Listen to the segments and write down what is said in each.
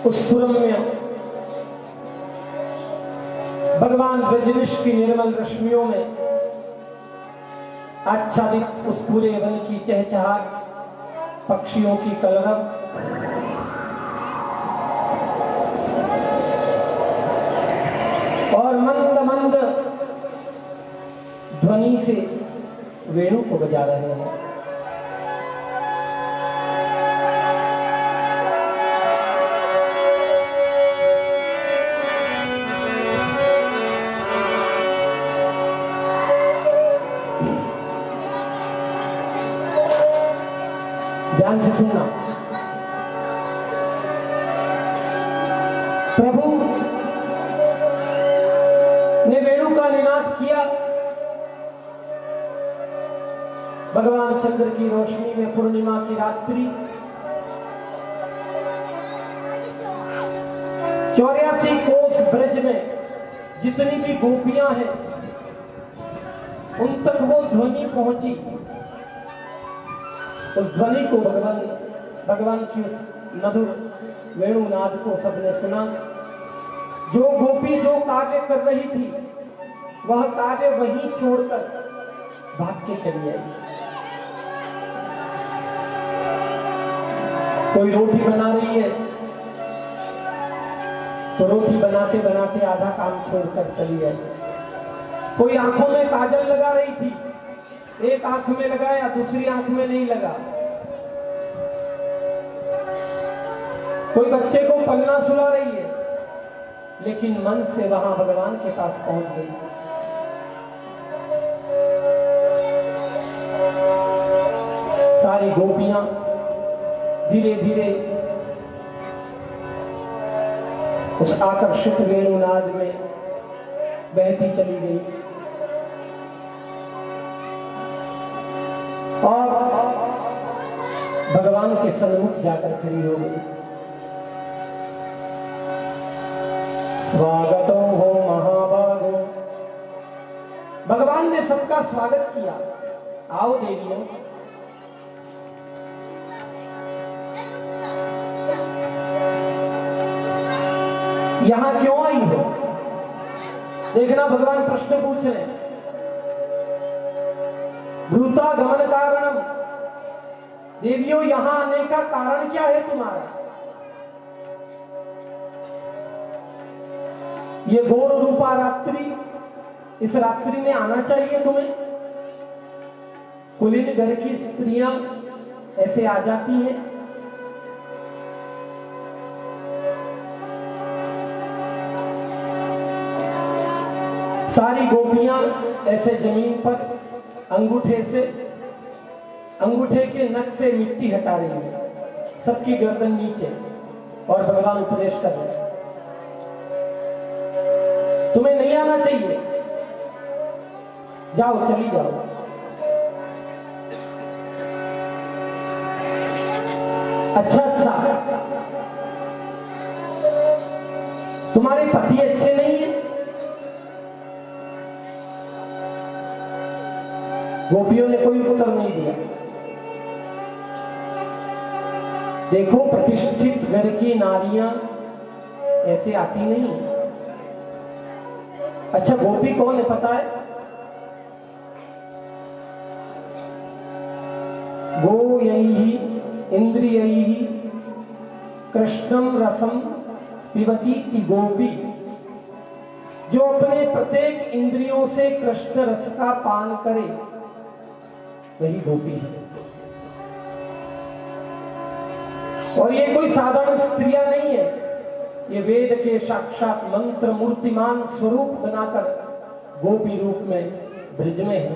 उस सुरम्य भगवान ब्रजनिश की निर्मल रश्मियों में आच्छादित उस पूरे वन की चहचहाट, पक्षियों की कलरव, और मंद मंद ध्वनि से वेणु को बजा रहे हैं। ध्यान से सुनना। प्रभु ने वेणु का निनाद किया। भगवान चंद्र की रोशनी में पूर्णिमा की रात्रि 84 कोस ब्रज में जितनी भी गोपियां हैं उन तक वो ध्वनि पहुंची। उस ध्वनि को भगवान की उस मधुर वेणुनाद को सबने सुना। जो गोपी जो कार्य कर रही थी वह कार्य वहीं छोड़कर भाग के चली आई। कोई रोटी बना रही है तो रोटी बनाते बनाते आधा काम छोड़कर चली आई। कोई आंखों में काजल लगा रही थी, एक आंख में लगाया दूसरी आंख में नहीं लगा। कोई बच्चे को पन्ना सुला रही है लेकिन मन से वहां भगवान के पास पहुंच गई। सारी गोपियां धीरे धीरे उस आकर्षित वेणुनाद में बहती चली गई और भगवान के सन्मुख जाकर खड़ी हो गई। स्वागतो हो महाभागो। भगवान ने सबका स्वागत किया। आओ देवियों, यहां क्यों आई हो? देखना, भगवान प्रश्न पूछ रहे हैं। भूतागमन कारणम। देवियों, यहां आने का कारण क्या है तुम्हारा? ये घोर रूपा रात्रि, इस रात्रि में आना चाहिए तुम्हें? कुलीन घर की स्त्रियां ऐसे आ जाती हैं? सारी गोपियां ऐसे जमीन पर अंगूठे के नख से मिट्टी हटा रही है, सबकी गर्दन नीचे, और भगवान उपदेश कर रहे हैं। तुम्हें नहीं आना चाहिए, जाओ, चली जाओ। अच्छा, तुम्हारे पति अच्छे नहीं है? गोपियों ने कोई उत्तर नहीं दिया। देखो, प्रतिष्ठित घर की नारियां ऐसे आती नहीं। अच्छा, गोपी कौन है पता है? गो यही इंद्रियैः कृष्णम रसम पिबती की गोपी। जो अपने प्रत्येक इंद्रियों से कृष्ण रस का पान करे वही गोपी है। और ये कोई साधारण स्त्रियां नहीं है, ये वेद के साक्षात मंत्र मूर्तिमान स्वरूप बनाकर गोपी रूप में ब्रज में है।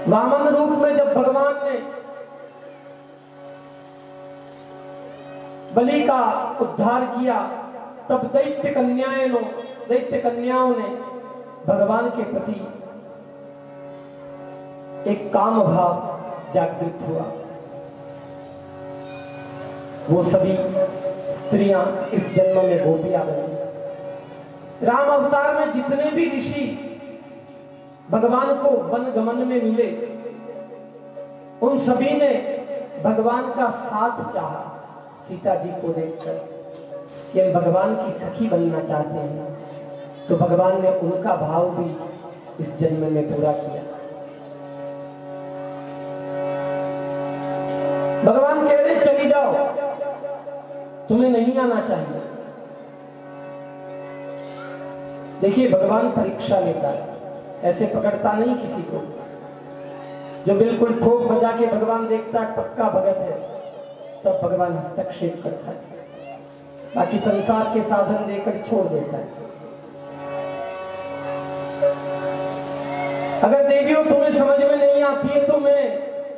वामन रूप में जब भगवान ने बलि का उद्धार किया तब दैत्य कन्याओं ने भगवान के प्रति एक काम भाव जागृत हुआ। वो सभी स्त्रियां इस जन्म में गोपियां बनी। राम अवतार में जितने भी ऋषि भगवान को वन गमन में मिले उन सभी ने भगवान का साथ चाहा, सीता जी को देखकर कि हम भगवान की सखी बनना चाहते हैं, तो भगवान ने उनका भाव भी इस जन्म में पूरा किया। भगवान कह रहे चली जाओ, तुम्हें नहीं आना चाहिए। देखिए भगवान परीक्षा लेता है, ऐसे पकड़ता नहीं किसी को। जो बिल्कुल ठोक बजा के भगवान देखता है पक्का भगत है, तब भगवान हस्तक्षेप करता है, बाकी संसार के साधन देकर छोड़ देता है। अगर देवियों तुम्हें समझ में नहीं आती है तो मैं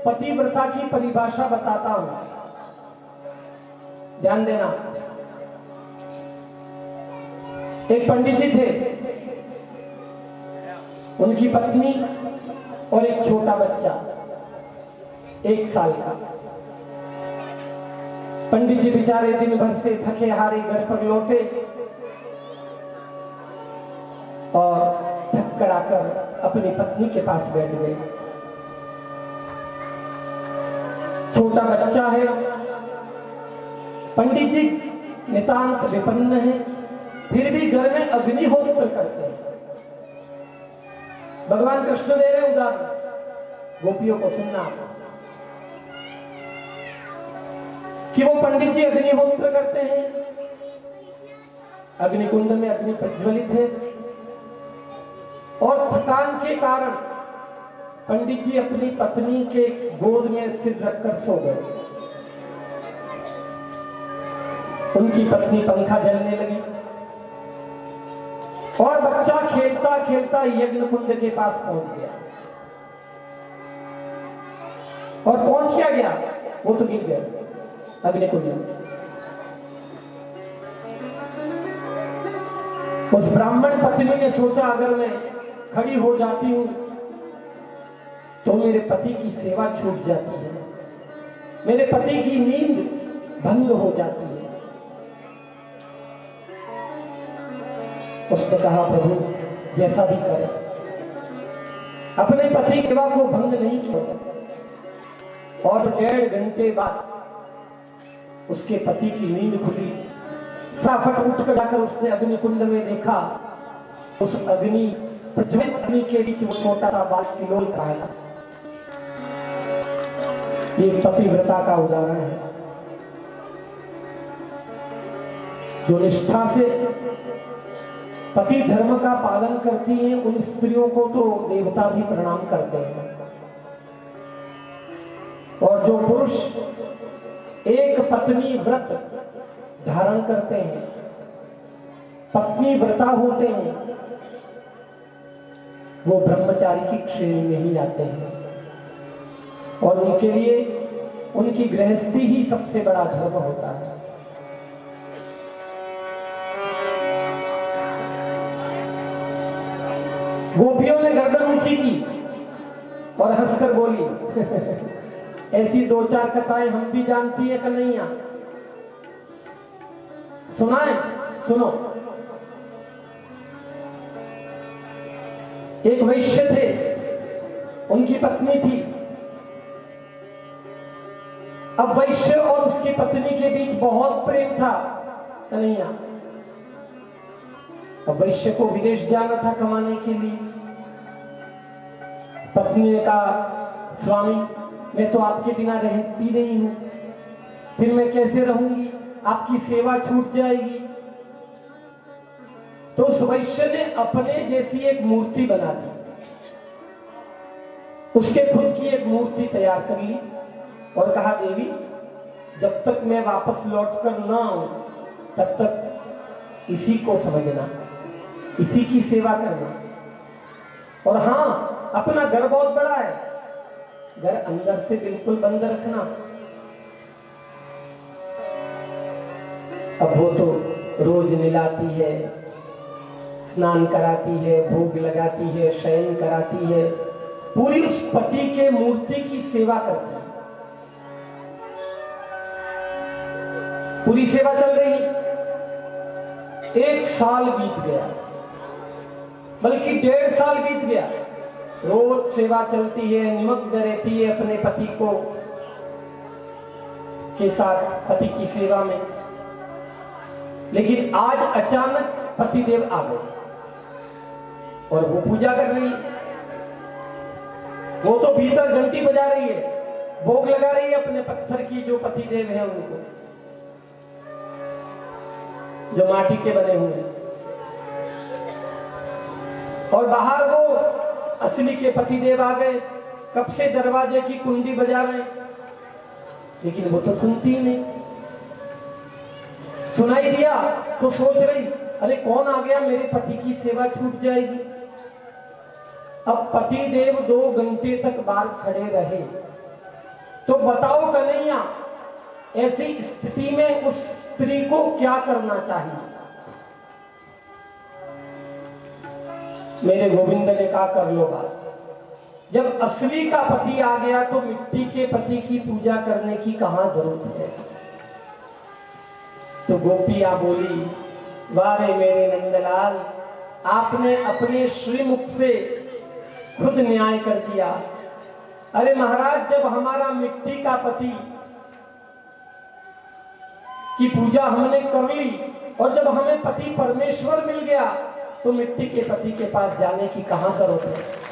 पतिव्रता की परिभाषा बताता हूं, ध्यान देना। एक पंडित जी थे, उनकी पत्नी और एक छोटा बच्चा 1 साल का। पंडित जी बेचारे दिन भर से थके हारे घर पर लौटे और थक कर आकर अपनी पत्नी के पास बैठ गए। छोटा बच्चा है, पंडित जी नितांत विपन्न है, फिर भी घर में अग्निहोत्र करते हैं। भगवान कृष्ण दे रहे उदाहरण, गोपियों को सुनना कि वो पंडित जी अग्निहोत्र करते हैं, अग्निकुंड में अग्नि प्रज्वलित है और थकान के कारण पंडित जी अपनी पत्नी के गोद में सिर रखकर सो गए। उनकी पत्नी पंखा जलने लगी और बच्चा खेलता खेलता यज्ञ कुंड के पास पहुंच गया। और पहुंच क्या गया, वो तो गिर गया अग्निकुंड में। उस ब्राह्मण पत्नी ने सोचा अगर मैं खड़ी हो जाती हूं तो मेरे पति की सेवा छूट जाती है, मेरे पति की नींद भंग हो जाती है। उसने कहा प्रभु जैसा भी करे, अपने पति की सेवा को भंग नहीं किया। और 1.5 घंटे बाद उसके पति की नींद खुली। फटाफट उठकर जाकर उसने अग्निकुंड में देखा, उस अग्नि प्रज्वलित अग्नि के बीच वो छोटा सा बाल किलोल रहा था। ये पतिव्रता का उदाहरण है, जो निष्ठा से पति धर्म का पालन करती हैं, उन स्त्रियों को तो देवता भी प्रणाम करते हैं। और जो पुरुष एक पत्नी व्रत धारण करते हैं, पत्नी व्रता होते हैं, वो ब्रह्मचारी की श्रेणी में ही आते हैं। और उनके लिए उनकी गृहस्थी ही सबसे बड़ा धर्म होता है। गोपियों ने गर्दन ऊंची की और हंसकर बोली ऐसी 2-4 कथाएं हम भी जानती है कन्हैया, सुनाए? सुनो। एक वैश्य थे, उनकी पत्नी थी। अब वैश्य और उसकी पत्नी के बीच बहुत प्रेम था कन्हैया। अब वैश्य को विदेश जाना था कमाने के लिए। पत्नी ने कहा स्वामी मैं तो आपके बिना रहती नहीं हूं, फिर मैं कैसे रहूंगी, आपकी सेवा छूट जाएगी। तो उस वैश्य ने अपने जैसी एक मूर्ति बना दी, उसके खुद की एक मूर्ति तैयार कर ली और कहा देवी जब तक मैं वापस लौट कर ना आऊं तब तक इसी को समझना, इसी की सेवा करना। और हां अपना घर बहुत बड़ा है, घर अंदर से बिल्कुल बंद रखना। अब वो तो रोज नहलाती है, स्नान कराती है, भोग लगाती है, शयन कराती है, पूरी उस पति के मूर्ति की सेवा करती है। पूरी सेवा चल रही, 1 साल बीत गया, बल्कि 1.5 साल बीत गया। रोज सेवा चलती है, निमग्न रहती है अपने पति को के साथ पति की सेवा में। लेकिन आज अचानक पतिदेव आ गए और वो पूजा कर रही है। वो तो भीतर घंटी बजा रही है, भोग लगा रही है अपने पत्थर की जो पतिदेव हैं उनको, जो माटी के बने हुए हैं। और बाहर वो असली के पतिदेव आ गए, कब से दरवाजे की कुंडी बजा रहे हैं, लेकिन वो तो सुनती ही नहीं। सुनाई दिया तो सोच रही, अरे कौन आ गया, मेरे पति की सेवा छूट जाएगी। अब पतिदेव 2 घंटे तक बाहर खड़े रहे, तो बताओ कन्हैया, ऐसी स्थिति में उस स्त्री को क्या करना चाहिए। मेरे गोविंद ने कहा, कर लो बात। जब असली का पति आ गया तो मिट्टी के पति की पूजा करने की कहां जरूरत है। तो गोपिया बोली, वारे मेरे नंदलाल, आपने अपने श्रीमुख से खुद न्याय कर दिया। अरे महाराज, जब हमारा मिट्टी का पति की पूजा हमने कर ली और जब हमें पति परमेश्वर मिल गया, तो मिट्टी के पति के पास जाने की कहां जरूरत है।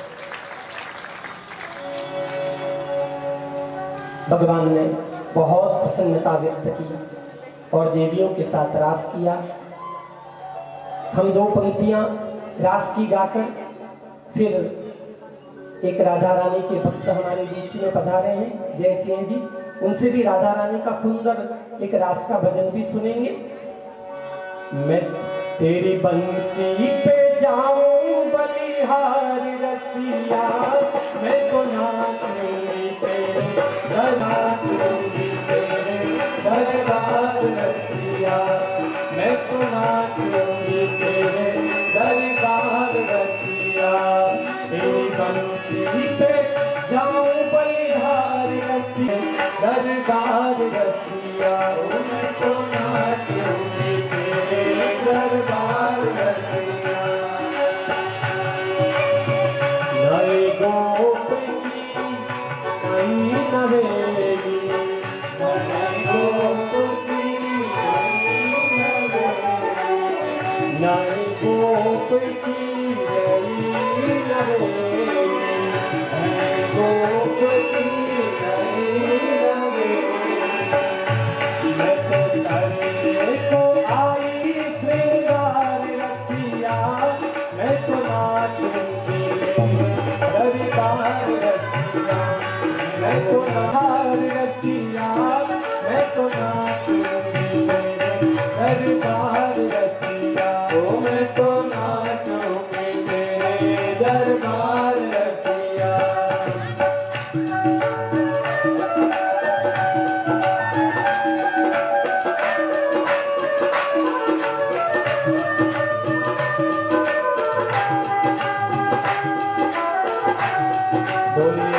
भगवान ने बहुत प्रसन्नता व्यक्त की और देवियों के साथ रास किया। हम 2 पंक्तियां रास की गाकर फिर एक राधा रानी के भक्त हमारे बीच में पधारे हैं, जय सिंह जी, उनसे भी राधा रानी का सुंदर एक रास का भजन भी सुनेंगे। मैं तेरी बंसी पे जाऊं बलिहारी रसिया, मैं तो नाचूंगी तेरे नाचूंगी तेरे दरबार रसिया, मैं तो नाचूंगी तेरे दरबार रसिया। तेरी बंसी पे जाऊं बलिहारी रसिया, दरबार रसिया, मैं तो नाचूंगी तेरे दरबार रसिया। नई गोप की नई नवेली, नई गोप की नई नवेली, नई गोप की नई नवेली, नई गोप की नई नवेली। मैं तो करने को आई श्रृंगार रसिया, मैं तो नाचूंगी दरबार रसिया, मैं तो नार रसिया, मैं तो नाचूंगी दरबार रसिया, ओ मैं तो नाचूंगी तेरे दरबार रसिया। बोलिए